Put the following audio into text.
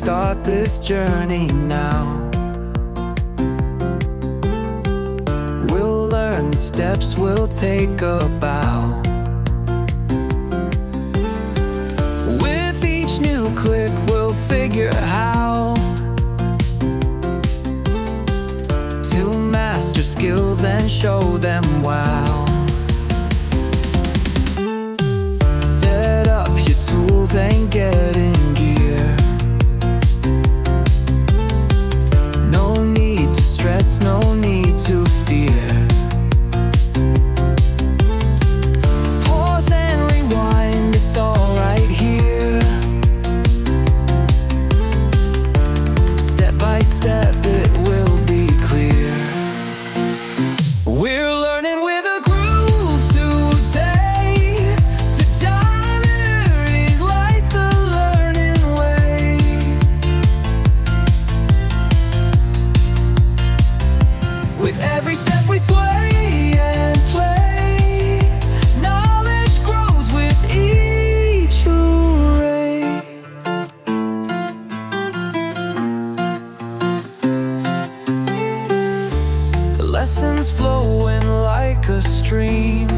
start this journey now. We'll learn the steps, we'll take a bow. With each new click we'll figure how to master skills and show them wow. Set up your tools and get in gear. No need to stress, no need to fear. Pause and rewind, it's all right here. Step by step it will be clear. We're learning with a groove today. To dive is light the learning way. With every step we sway and play. Knowledge grows with each array. Lessons flowing like a stream.